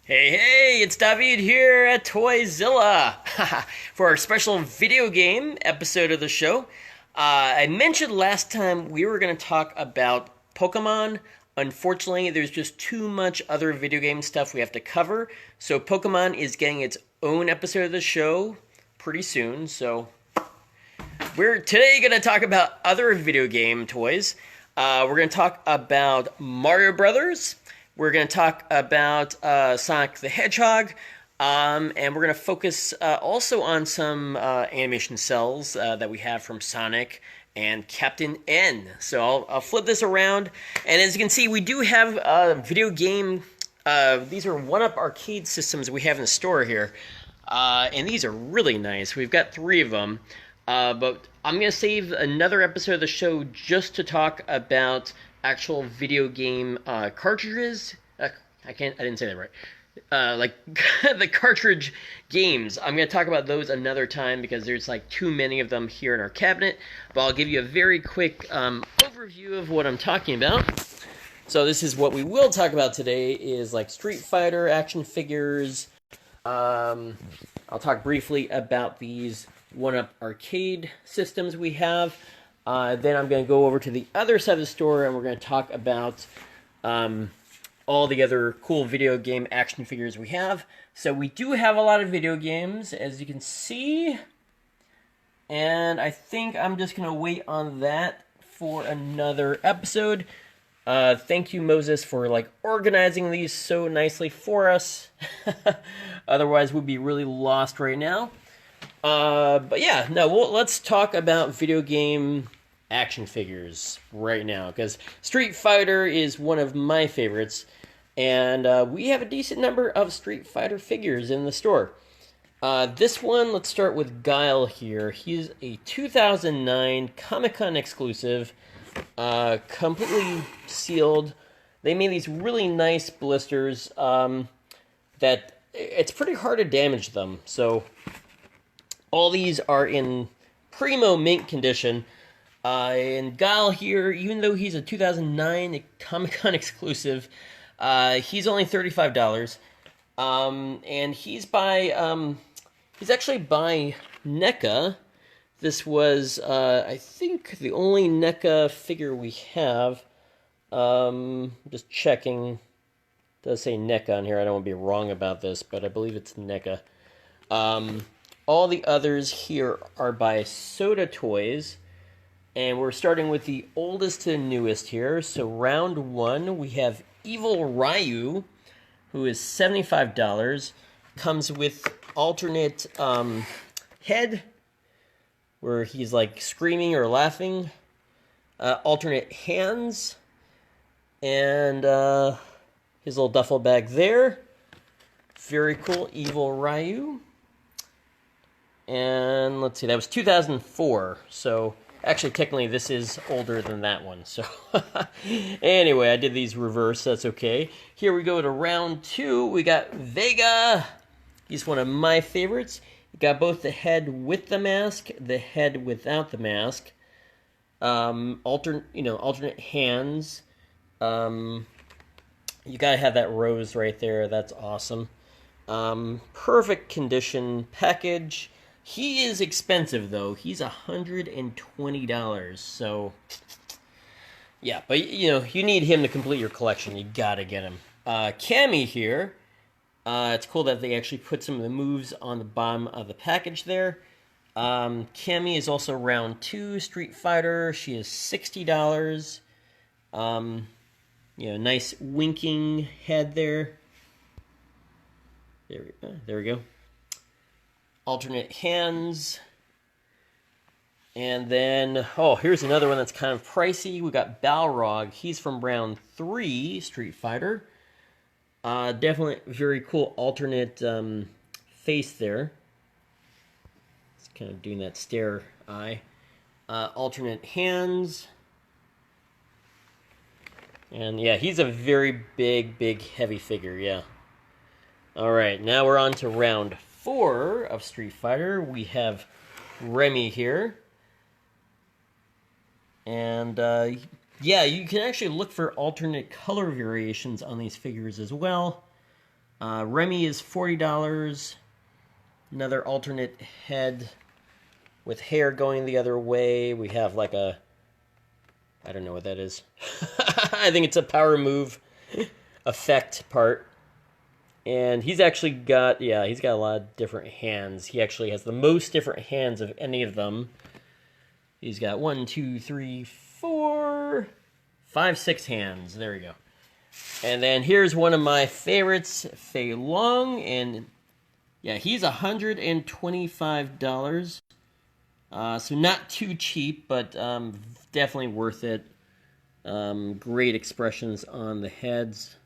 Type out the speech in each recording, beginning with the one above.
Hey, it's David here at ToyZilla for our special video game episode of the show. I mentioned last time we were going to talk about Pokemon. Unfortunately, there's just too much other video game stuff we have to cover, so Pokemon is getting its own episode of the show pretty soon. So we're today going to talk about other video game toys. We're going to talk about Mario Brothers. We're going to talk about Sonic the Hedgehog, and we're going to focus also on some animation cells that we have from Sonic and Captain N. So I'll flip this around, and as you can see, we do have a video game. These are one-up arcade systems we have in the store here, and these are really nice. We've got 3 of them, but I'm going to save another episode of the show just to talk about actual video game cartridges. I didn't say that right. Like the cartridge games. I'm going to talk about those another time because there's like too many of them here in our cabinet. But I'll give you a very quick overview of what I'm talking about. So this is what we will talk about today is like Street Fighter action figures. I'll talk briefly about these one-up arcade systems we have. Then I'm going to go over to the other side of the store and we're going to talk about all the other cool video game action figures we have. So we do have a lot of video games, as you can see. And I think I'm just going to wait on that for another episode. Thank you, Moses, for like organizing these so nicely for us. Otherwise, we'd be really lost right now. But yeah, no, let's talk about video game action figures right now, because Street Fighter is one of my favorites, and we have a decent number of Street Fighter figures in the store. This one, let's start with Guile here. He's a 2009 Comic-Con exclusive, completely sealed. They made these really nice blisters that it's pretty hard to damage them, so all these are in primo mint condition. And Guile here, even though he's a 2009 Comic-Con exclusive, he's only $35. And he's actually by NECA. This was, I think, the only NECA figure we have. Just checking. It does say NECA on here. I don't want to be wrong about this, but I believe it's NECA. All the others here are by Soda Toys. And we're starting with the oldest to newest here. So round 1, we have Evil Ryu, who is $75. Comes with alternate head, where he's like screaming or laughing. Alternate hands. And his little duffel bag there. Very cool, Evil Ryu. And let's see, that was 2004. So actually, technically, this is older than that one. So anyway, I did these reverse. That's okay. Here we go to round 2. We got Vega. He's one of my favorites. You got both the head with the mask, the head without the mask. Alternate hands. You gotta have that rose right there. That's awesome. Perfect condition package. He is expensive, though. He's $120, so yeah, but you need him to complete your collection. You gotta get him. Cammy here. It's cool that they actually put some of the moves on the bottom of the package there. Cammy is also round 2 Street Fighter. She is $60. Nice winking head there. There we go. Alternate hands. And then, here's another one that's kind of pricey. We got Balrog. He's from round 3 Street Fighter. Definitely very cool alternate face there. It's kind of doing that stare eye. Alternate hands. And yeah, he's a very big, heavy figure, yeah. Alright, now we're on to round 4 of Street Fighter. We have Remy here. And yeah, you can actually look for alternate color variations on these figures as well. Remy is $40. Another alternate head with hair going the other way. We have like a... I don't know what that is. I think it's a power move effect part. And he's actually got, yeah, he's got a lot of different hands. He actually has the most different hands of any of them. He's got 1, 2, 3, 4, 5, 6 hands. There we go. And then here's one of my favorites, Fei Long. And yeah, he's $125. So not too cheap, but definitely worth it. Great expressions on the heads.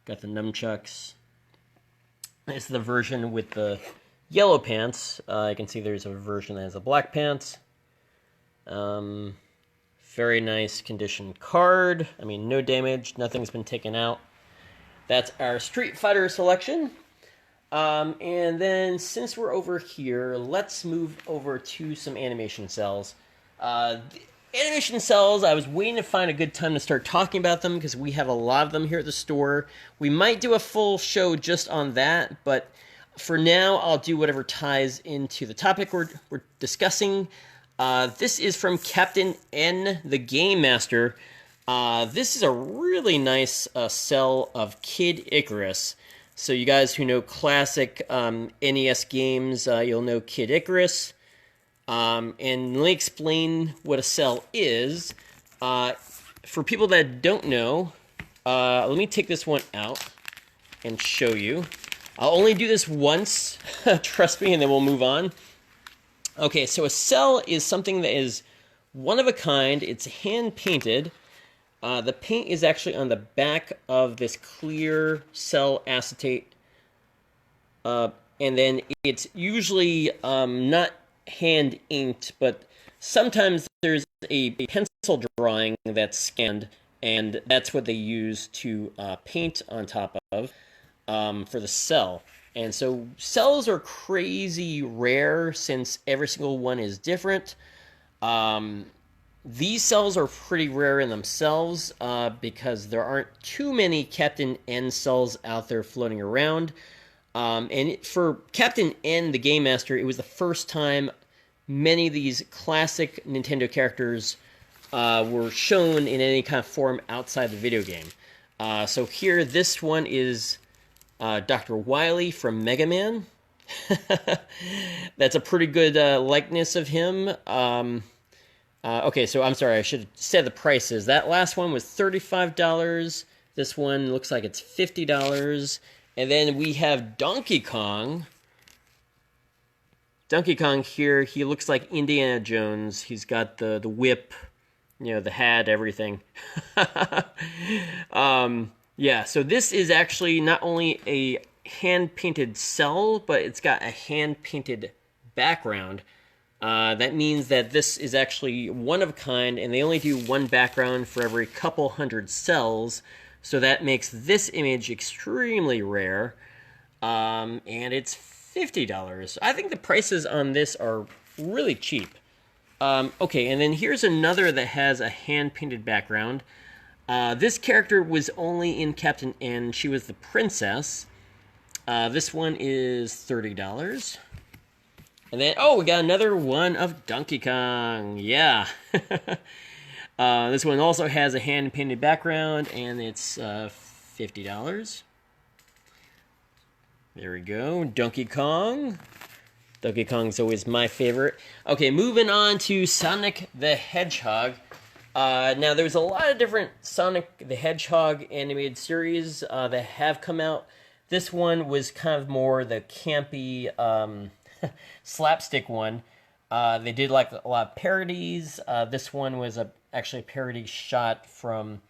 Got the nunchucks. This is the version with the yellow pants. I can see there's a version that has the black pants. Very nice condition card. I mean, no damage. Nothing's been taken out. That's our Street Fighter selection. And then, since we're over here, let's move over to some animation cells. Animation cells, I was waiting to find a good time to start talking about them because we have a lot of them here at the store. We might do a full show just on that, but for now, I'll do whatever ties into the topic we're discussing. This is from Captain N, the Game Master. This is a really nice cell of Kid Icarus. So you guys who know classic NES games, you'll know Kid Icarus. And let me explain what a cell is. For people that don't know, let me take this one out and show you. I'll only do this once, trust me, and then we'll move on. Okay, so a cell is something that is one of a kind. It's hand-painted. The paint is actually on the back of this clear cell acetate. And then it's usually not hand inked, but sometimes there's a pencil drawing that's scanned, and that's what they use to paint on top of for the cell. And so cells are crazy rare since every single one is different. These cells are pretty rare in themselves because there aren't too many Captain N cells out there floating around. For Captain N, the Game Master, it was the first time many of these classic Nintendo characters were shown in any kind of form outside the video game. So here, this one is Dr. Wily from Mega Man. That's a pretty good likeness of him. Okay, so I'm sorry, I should have said the prices. That last one was $35. This one looks like it's $50. And then we have Donkey Kong. Donkey Kong here, he looks like Indiana Jones. He's got the whip, you know, the hat, everything. Yeah, so this is actually not only a hand-painted cell, but it's got a hand-painted background. That means that this is actually one of a kind, and they only do one background for every couple hundred cells. So that makes this image extremely rare, and it's $50. I think the prices on this are really cheap. Okay, and then here's another that has a hand-painted background. This character was only in Captain N. She was the princess. This one is $30. And then, oh, we got another one of Donkey Kong. Yeah. This one also has a hand-painted background, and it's $50. There we go. Donkey Kong. Donkey Kong's always my favorite. Okay, moving on to Sonic the Hedgehog. Now, there's a lot of different Sonic the Hedgehog animated series that have come out. This one was kind of more the campy slapstick one. They did like a lot of parodies. This one was actually a parody shot from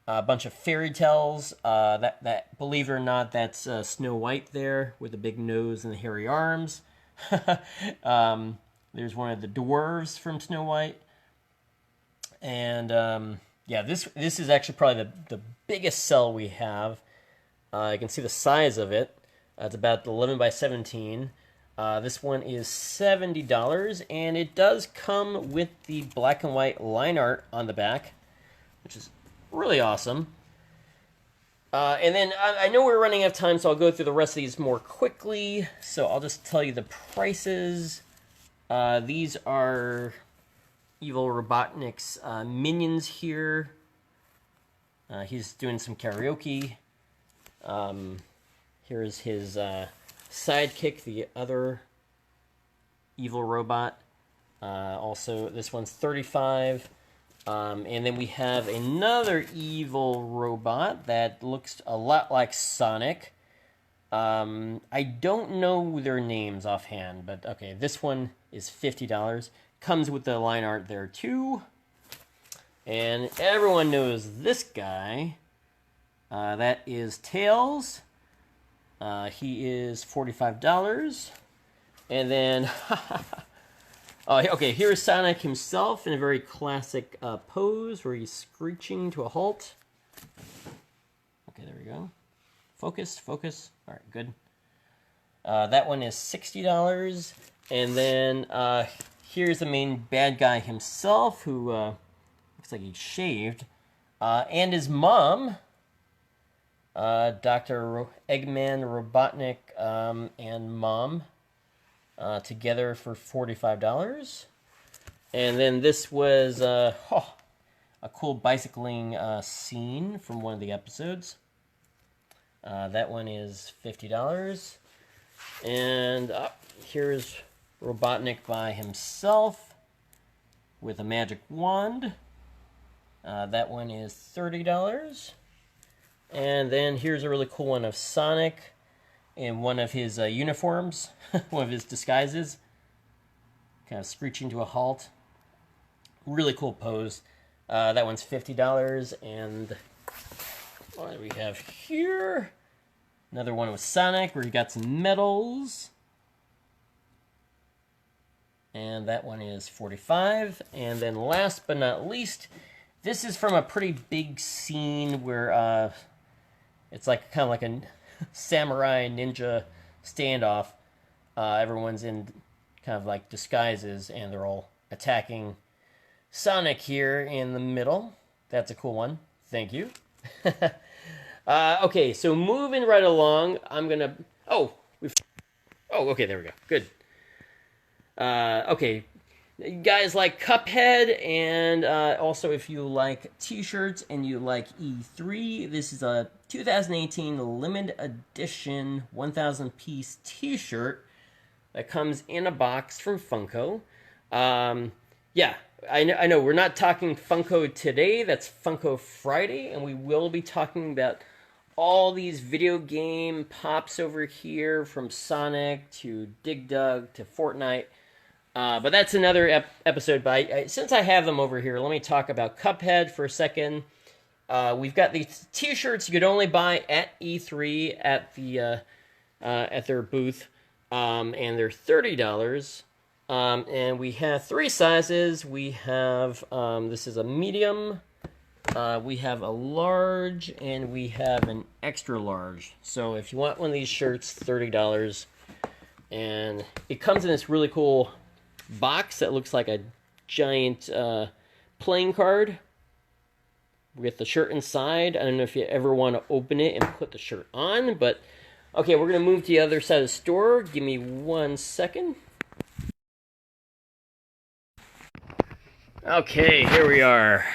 a bunch of fairy tales. That believe it or not, that's Snow White there with the big nose and the hairy arms. There's one of the dwarves from Snow White. And yeah, this is actually probably the biggest cell we have. You can see the size of it. It's about 11 by 17. This one is $70, and it does come with the black and white line art on the back, which is really awesome. And then I know we're running out of time, so I'll go through the rest of these more quickly. So I'll just tell you the prices. These are Evil Robotnik's minions here. He's doing some karaoke. Here's his sidekick, the other evil robot. Also, this one's $35. And then we have another evil robot that looks a lot like Sonic. I don't know their names offhand, but okay, this one is $50. Comes with the line art there too. And everyone knows this guy. That is Tails. He is $45. And then, okay, here's Sonic himself in a very classic pose where he's screeching to a halt. Okay, there we go. Focus, focus. All right, good. That one is $60. And then here's the main bad guy himself, who looks like he's shaved. And his mom, Dr. Eggman Robotnik, and mom, together for $45. And then this was a cool bicycling scene from one of the episodes. That one is $50. And here's Robotnik by himself with a magic wand. That one is $30. And then here's a really cool one of Sonic in one of his uniforms, one of his disguises, kind of screeching to a halt. Really cool pose. That one's $50. And what do we have here? Another one with Sonic where you got some medals. And that one is $45. And then last but not least, this is from a pretty big scene where it's like kind of like a samurai ninja standoff. Everyone's in kind of like disguises and they're all attacking Sonic here in the middle. That's a cool one. Thank you. Okay, so moving right along, I'm gonna. Okay, there we go. Good. Okay, you guys like Cuphead, and also if you like T-shirts and you like E3, this is a 2018 limited edition 1,000-piece T-shirt that comes in a box from Funko. Yeah, I know we're not talking Funko today. That's Funko Friday, and we will be talking about all these video game pops over here, from Sonic to Dig Dug to Fortnite. But that's another episode. But since I have them over here, let me talk about Cuphead for a second. We've got these T-shirts you could only buy at E3 at their booth, and they're $30. And we have three sizes. We have this is a medium. We have a large, and we have an extra large. So if you want one of these shirts, $30. And it comes in this really cool box that looks like a giant playing card with the shirt inside. I don't know if you ever want to open it and put the shirt on, but okay, we're going to move to the other side of the store. Give me 1 second. Okay, here we are.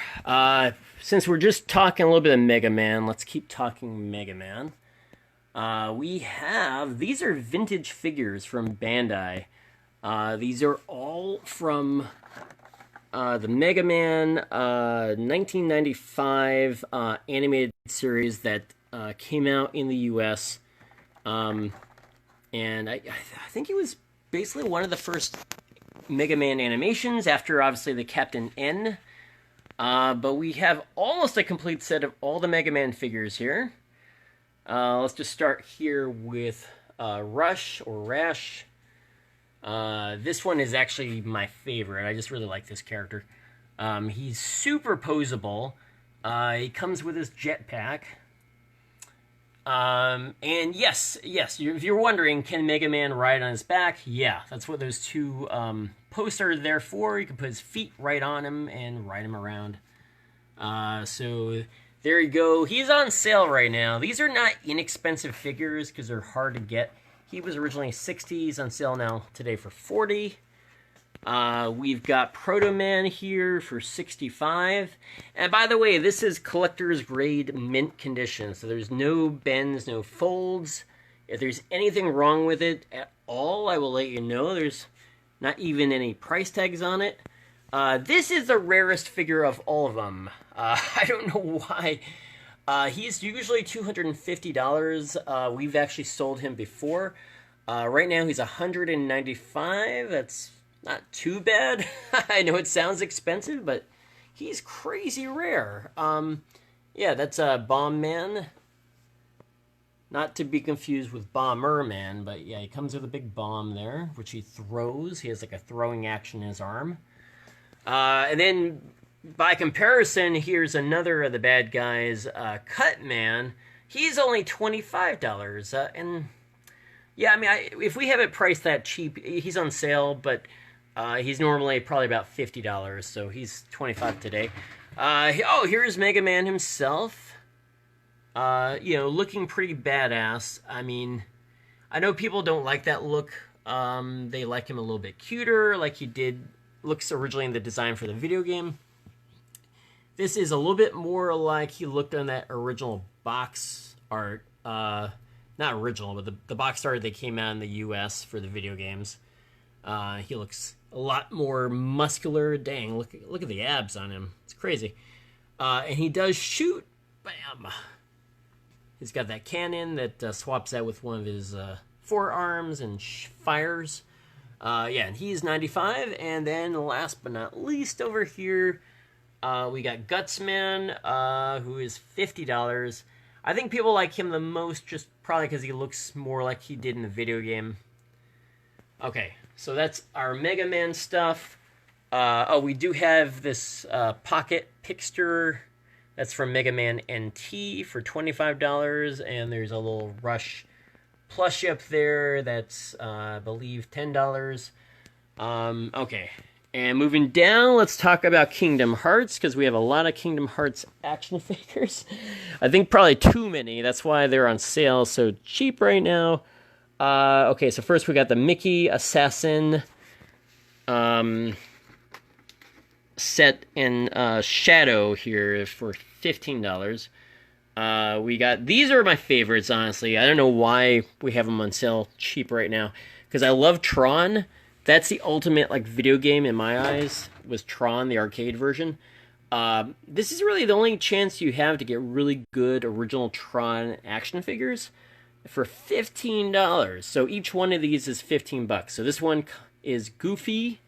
Since we're just talking a little bit of Mega Man, let's keep talking Mega Man. These are vintage figures from Bandai. These are all from the Mega Man 1995 animated series that came out in the US. And I think it was basically one of the first Mega Man animations after, obviously, the Captain N. But we have almost a complete set of all the Mega Man figures here. Let's just start here with Rush or Rash. This one is actually my favorite. I just really like this character. He's super posable. He comes with his jetpack. And yes, if you're wondering, can Mega Man ride on his back? Yeah, that's what those two posts are there for. You can put his feet right on him and ride him around. So There you go. He's on sale right now. These are not inexpensive figures because they're hard to get. He was originally 60. He's on sale now today for 40. We've got Proto Man here for 65. And by the way, this is collector's grade mint condition. So there's no bends, no folds. If there's anything wrong with it at all, I will let you know. There's not even any price tags on it. This is the rarest figure of all of them. I don't know why. He's usually $250. We've actually sold him before. Right now he's $195. That's not too bad. I know it sounds expensive, but he's crazy rare. Yeah, that's Bomb Man. Not to be confused with Bomber Man, but yeah, he comes with a big bomb there, which he throws. He has like a throwing action in his arm. And then, by comparison, here's another of the bad guys, Cut Man. He's only $25. And, yeah, I mean, if we have it priced that cheap, he's on sale, but he's normally probably about $50, so he's $25 today. Oh, here's Mega Man himself. Looking pretty badass. I mean, I know people don't like that look. They like him a little bit cuter, like he looks originally in the design for the video game. This is a little bit more like he looked on that original box art. Not original, but the box art that came out in the US for the video games. He looks a lot more muscular. Dang, look at the abs on him. It's crazy. And he does shoot. Bam! He's got that cannon that swaps out with one of his forearms and fires. Yeah, and he's 95. And then last but not least over here, we got Gutsman, who is $50. I think people like him the most just probably because he looks more like he did in the video game. Okay, so that's our Mega Man stuff. We do have this pocket Pixter. That's from Mega Man NT for $25. And there's a little Rush plushie up there that's, I believe, $10. Okay. And moving down, let's talk about Kingdom Hearts, because we have a lot of Kingdom Hearts action figures. I think probably too many. That's why they're on sale so cheap right now. Okay, so first we got the Mickey Assassin set in Shadow here for $15. These are my favorites, honestly. I don't know why we have them on sale cheap right now, because I love Tron. That's the ultimate video game in my eyes, was Tron, the arcade version. This is really the only chance you have to get really good original Tron action figures for $15. So each one of these is $15. So this one is Goofy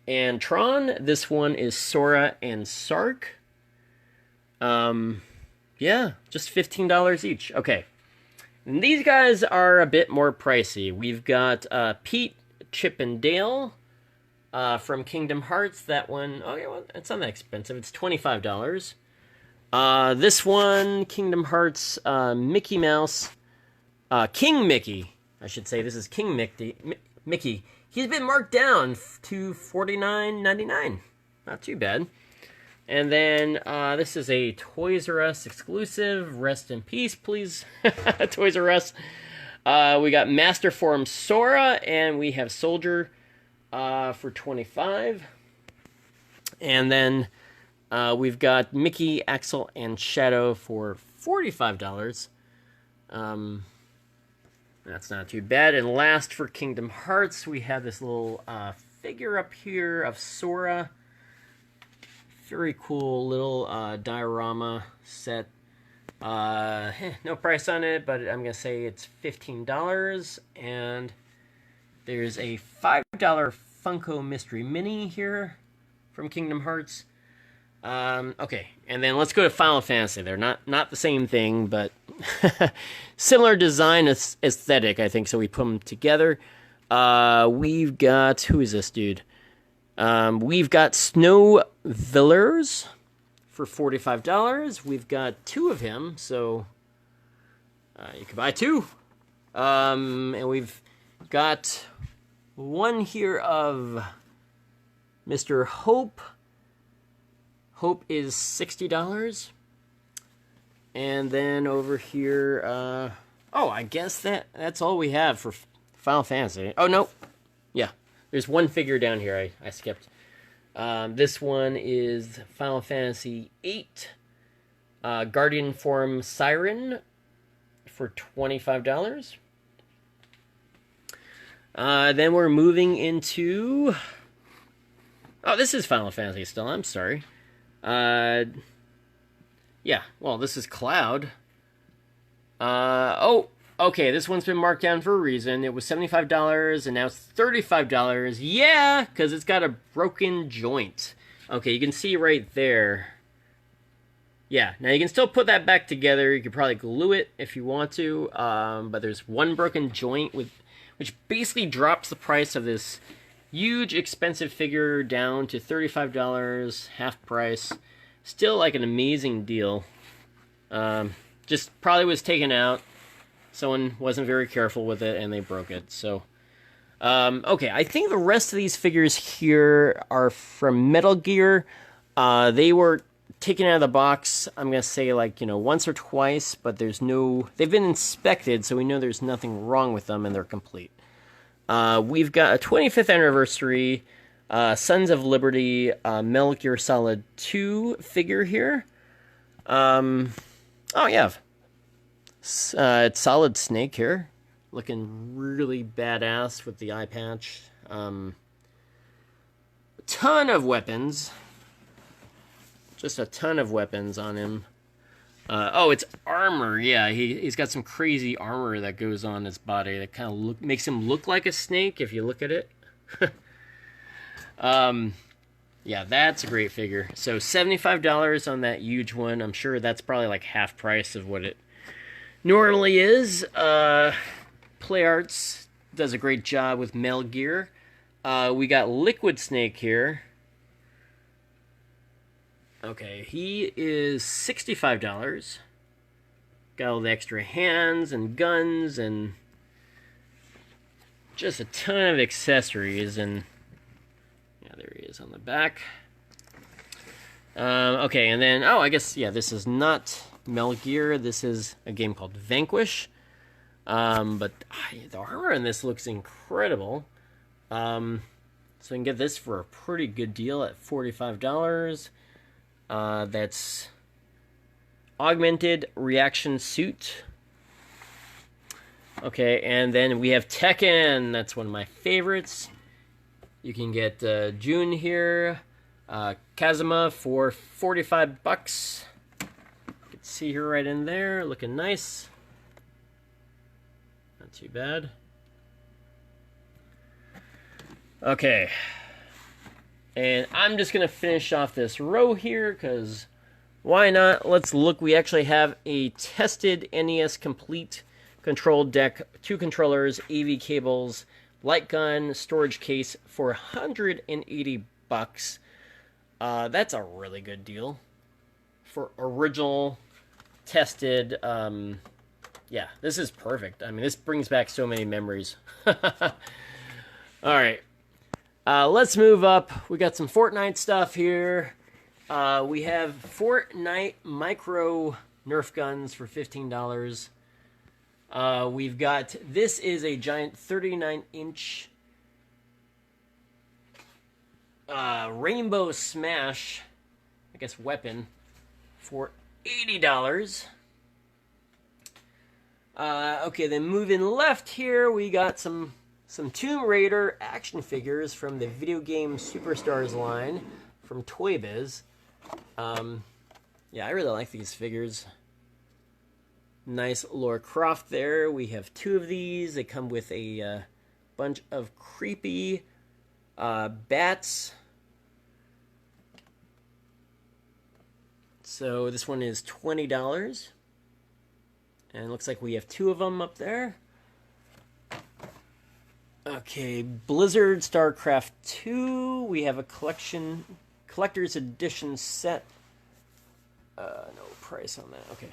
and Tron. This one is Sora and Sark. Yeah, just $15 each. Okay. And these guys are a bit more pricey. We've got Pete, Chip, and Dale from Kingdom Hearts. That one, oh yeah, well, it's not that expensive. It's $25. This one, Kingdom Hearts, Mickey Mouse, King Mickey, I should say. This is King Mickey. He's been marked down to $49.99. Not too bad. And then this is a Toys R Us exclusive. Rest in peace, please, Toys R Us. We got Master Form Sora, and we have Soldier for $25. And then we've got Mickey, Axel, and Shadow for $45. That's not too bad. And last for Kingdom Hearts, we have this little figure up here of Sora. Very cool little diorama set. No price on it, but I'm going to say it's $15. And there's a $5 Funko Mystery Mini here from Kingdom Hearts. Okay, and then let's go to Final Fantasy. They're not the same thing, but similar design aesthetic, I think, so we put them together. We've got, who is this dude? We've got Snow Villers for $45. We've got two of him, so you can buy two. And we've got one here of Mr. Hope. Hope is $60. And then over here, oh, I guess that's all we have for Final Fantasy. Oh, no. Yeah, there's one figure down here I skipped. This one is Final Fantasy VIII, Guardian Form Siren for $25. Then we're moving into... Oh, this is Final Fantasy still, I'm sorry. Yeah, well, this is Cloud. Oh, okay, this one's been marked down for a reason. It was $75, and now it's $35. Yeah, because it's got a broken joint. Okay, you can see right there. Yeah, now you can still put that back together. You could probably glue it if you want to, but there's one broken joint, which basically drops the price of this huge, expensive figure down to $35, half price. Still like an amazing deal. Just probably was taken out. Someone wasn't very careful with it and they broke it. So, okay, I think the rest of these figures here are from Metal Gear. They were taken out of the box, I'm going to say like, once or twice, but they've been inspected, so we know there's nothing wrong with them and they're complete. We've got a 25th anniversary Sons of Liberty Metal Gear Solid 2 figure here. Oh, yeah. It's Solid Snake here. Looking really badass with the eye patch. A ton of weapons. Just a ton of weapons on him. Oh, it's armor. Yeah, he's got some crazy armor that goes on his body that kind of makes him look like a snake if you look at it. Yeah, that's a great figure. So $75 on that huge one. I'm sure that's probably like half price of what it normally is. Play Arts does a great job with Metal Gear. We got Liquid Snake here. Okay, he is $65. Got all the extra hands and guns and just a ton of accessories. And yeah, there he is on the back. Okay, and then, oh, I guess, yeah, this is not Metal Gear. This is a game called Vanquish. But the armor in this looks incredible. So you can get this for a pretty good deal at $45. That's augmented reaction suit. Okay, and then we have Tekken. That's one of my favorites. You can get June here, Kazuma for $45. You can see her right in there, looking nice. Not too bad. Okay. And I'm just going to finish off this row here, because why not? Let's look. We actually have a tested NES Complete control deck, 2 controllers, AV cables, light gun, storage case for $180. That's a really good deal for original, tested. Yeah, this is perfect. I mean, this brings back so many memories. All right. Let's move up. We got some Fortnite stuff here. We have Fortnite micro Nerf guns for $15. We've got, this is a giant 39-inch Rainbow Smash, I guess, weapon for $80. Okay, then moving left here, we got some Tomb Raider action figures from the Video Game Superstars line from Toy Biz. Yeah, I really like these figures. Nice Lara Croft there. We have 2 of these. They come with a bunch of creepy bats. So this one is $20. And it looks like we have 2 of them up there. Okay, Blizzard StarCraft 2. We have a collector's edition set. No price on that. Okay.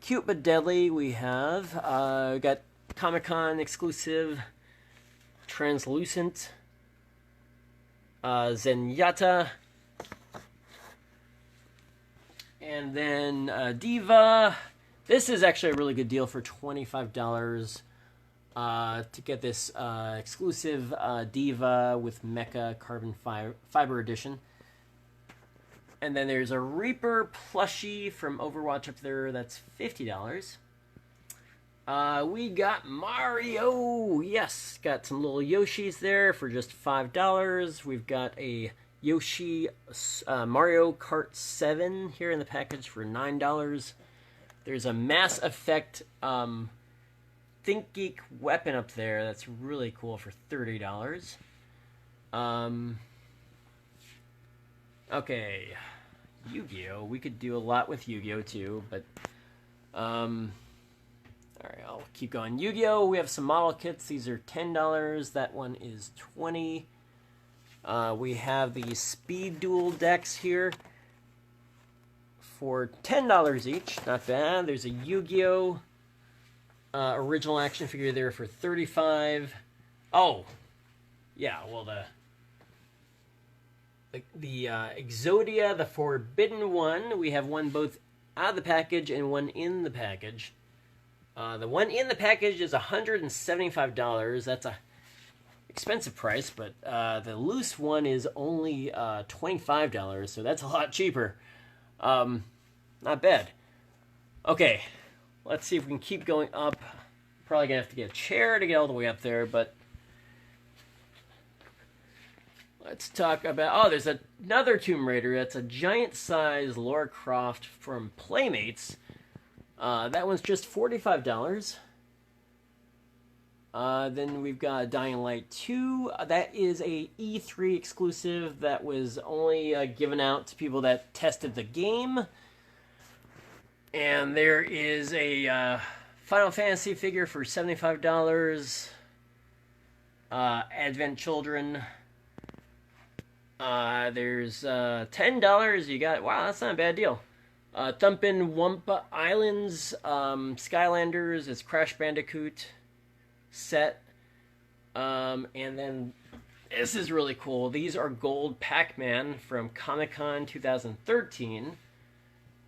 Cute but Deadly. We have got Comic-Con exclusive translucent Zenyatta. And then Diva. This is actually a really good deal for $25 to get this exclusive Diva with Mecha Carbon Fiber Edition. And then there's a Reaper plushie from Overwatch up there. That's $50. We got Mario. Yes, got some little Yoshis there for just $5. We've got a Yoshi Mario Kart 7 here in the package for $9. There's a Mass Effect ThinkGeek weapon up there. That's really cool for $30. Okay, Yu-Gi-Oh! We could do a lot with Yu-Gi-Oh! Too, but alright, I'll keep going. Yu-Gi-Oh! We have some model kits. These are $10. That one is $20. We have the Speed Duel decks here for $10 each. Not bad. There's a Yu-Gi-Oh! Original action figure there for $35. Oh, yeah, well, the Exodia, the Forbidden One, we have one both out of the package and one in the package. The one in the package is $175. That's a expensive price, but the loose one is only $25, so that's a lot cheaper. Not bad. Okay, let's see if we can keep going up. Probably gonna have to get a chair to get all the way up there, but let's talk about... Oh, there's another Tomb Raider. That's a giant-size Lara Croft from Playmates. That one's just $45. Then we've got Dying Light 2. That is a E3 exclusive that was only given out to people that tested the game. And there is a Final Fantasy figure for $75. Advent Children. There's $10. You got... Wow, that's not a bad deal. Thumpin' Wumpa Islands, Skylanders, it's Crash Bandicoot set. And then this is really cool. These are gold Pac-Man from Comic-Con 2013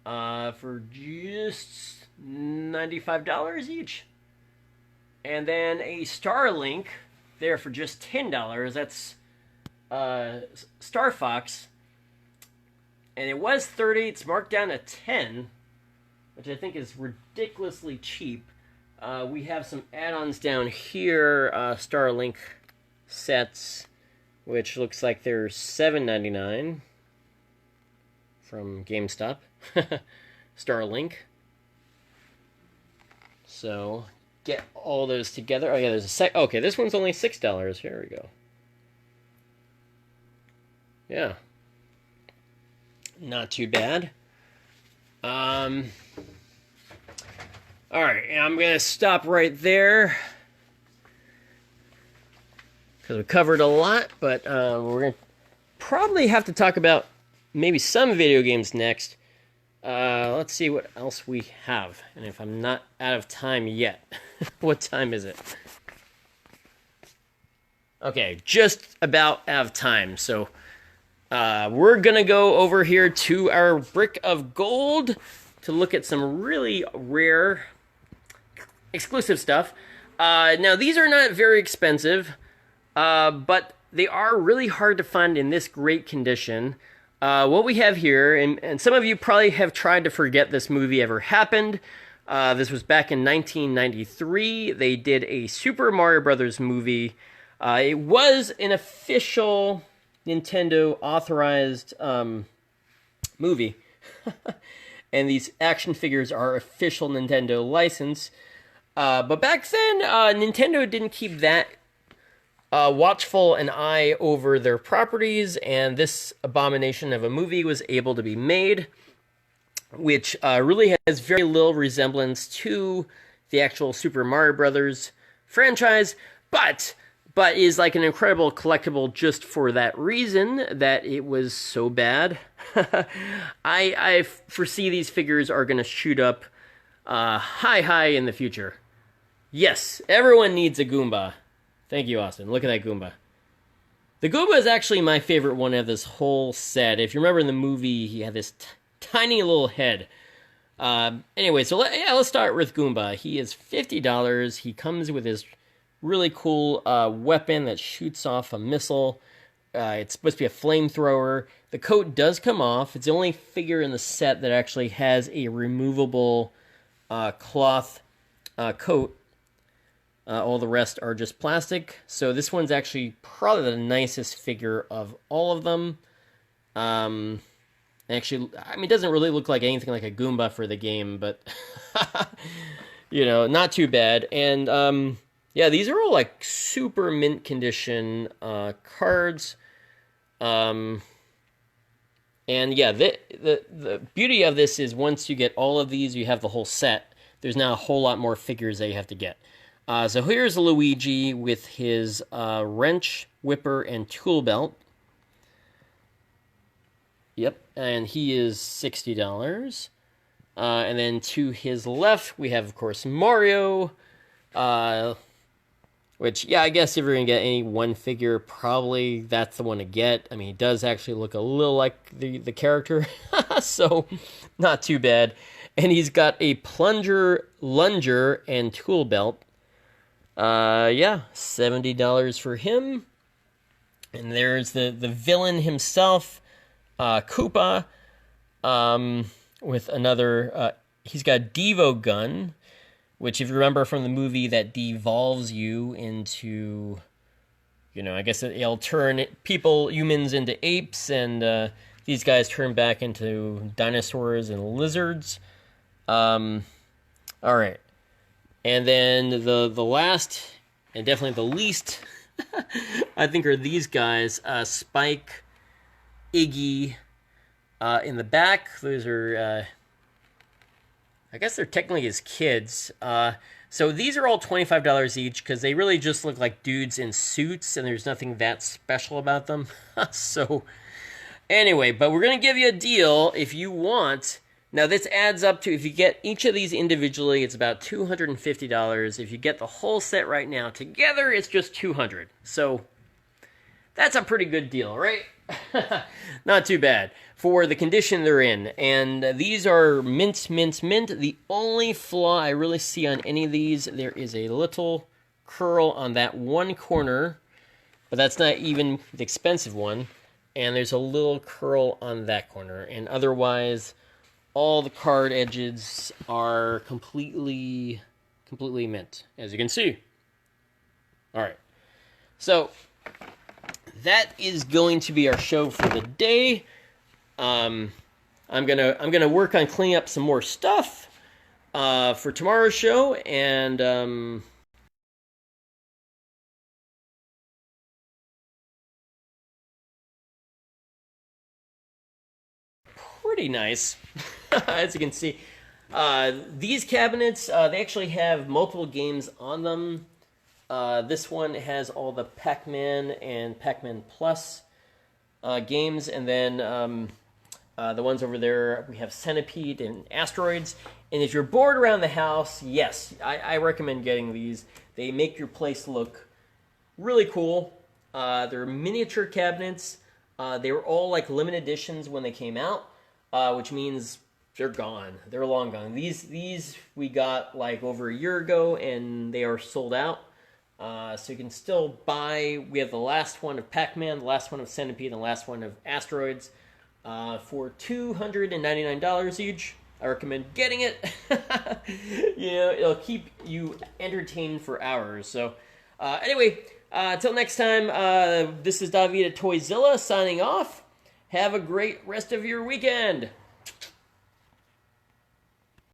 for just $95 each. And then a Starlink there for just $10. That's Star Fox. And it was $30. It's marked down to $10, which I think is ridiculously cheap. We have some add-ons down here. Starlink sets, which looks like they're $7.99 from GameStop. Starlink. So get all those together. Oh yeah, there's a sec. Okay, this one's only $6. Here we go. Yeah. Not too bad. Alright, I'm going to stop right there. Because we covered a lot, but we're going to probably have to talk about maybe some video games next. Let's see what else we have. And if I'm not out of time yet. What time is it? Okay, just about out of time, so... we're going to go over here to our Brick of Gold to look at some really rare, exclusive stuff. Now, these are not very expensive, but they are really hard to find in this great condition. What we have here, and some of you probably have tried to forget this movie ever happened. This was back in 1993. They did a Super Mario Brothers movie. It was an official... Nintendo authorized movie. And these action figures are official Nintendo license. But back then, Nintendo didn't keep that watchful an eye over their properties, and this abomination of a movie was able to be made, which really has very little resemblance to the actual Super Mario Brothers franchise, but is like an incredible collectible just for that reason, that it was so bad. I foresee these figures are going to shoot up high in the future. Yes, everyone needs a Goomba. Thank you, Austin. Look at that Goomba. The Goomba is actually my favorite one of this whole set. If you remember in the movie, he had this tiny little head. Anyway, so let's start with Goomba. He is $50. He comes with his really cool weapon that shoots off a missile. It's supposed to be a flamethrower. The coat does come off. It's the only figure in the set that actually has a removable cloth coat. All the rest are just plastic. So this one's actually probably the nicest figure of all of them. Actually, I mean, it doesn't really look like anything like a Goomba for the game, but, you know, not too bad. And, yeah, these are all, like, super mint condition cards. And, yeah, the beauty of this is once you get all of these, you have the whole set. There's now a whole lot more figures that you have to get. So here's Luigi with his wrench, whipper, and tool belt. Yep, and he is $60. And then to his left, we have, of course, Mario. Which, yeah, I guess if you're going to get any one figure, probably that's the one to get. I mean, he does actually look a little like the character, so not too bad. And he's got a plunger, lunger, and tool belt. Yeah, $70 for him. And there's the villain himself, Koopa, with another, he's got a Devo gun, which if you remember from the movie, that devolves you into, you know, I guess it'll turn humans into apes, and these guys turn back into dinosaurs and lizards. All right. And then the last, and definitely the least, I think are these guys, Spike, Iggy, in the back. Those are, I guess they're technically his kids. So these are all $25 each because they really just look like dudes in suits, and there's nothing that special about them. So anyway, but we're going to give you a deal if you want. Now this adds up to, if you get each of these individually, it's about $250. If you get the whole set right now together, it's just $200. So that's a pretty good deal, right? Not too bad for the condition they're in. And these are mint, mint, mint. The only flaw I really see on any of these, there is a little curl on that one corner, but that's not even the expensive one. And there's a little curl on that corner. And otherwise, all the card edges are completely mint, as you can see. All right. So that is going to be our show for the day. I'm gonna work on cleaning up some more stuff for tomorrow's show, and pretty nice, as you can see. These cabinets, they actually have multiple games on them. This one has all the Pac-Man and Pac-Man Plus games, and then the ones over there, we have Centipede and Asteroids. And if you're bored around the house, yes, I recommend getting these. They make your place look really cool. They're miniature cabinets. They were all like limited editions when they came out, which means they're gone. They're long gone. These we got like over a year ago, and they are sold out. So you can still buy. We have the last one of Pac-Man, the last one of Centipede, and the last one of Asteroids for $299 each. I recommend getting it. You know, it'll keep you entertained for hours. So anyway, until next time, this is David at ToyZilla signing off. Have a great rest of your weekend.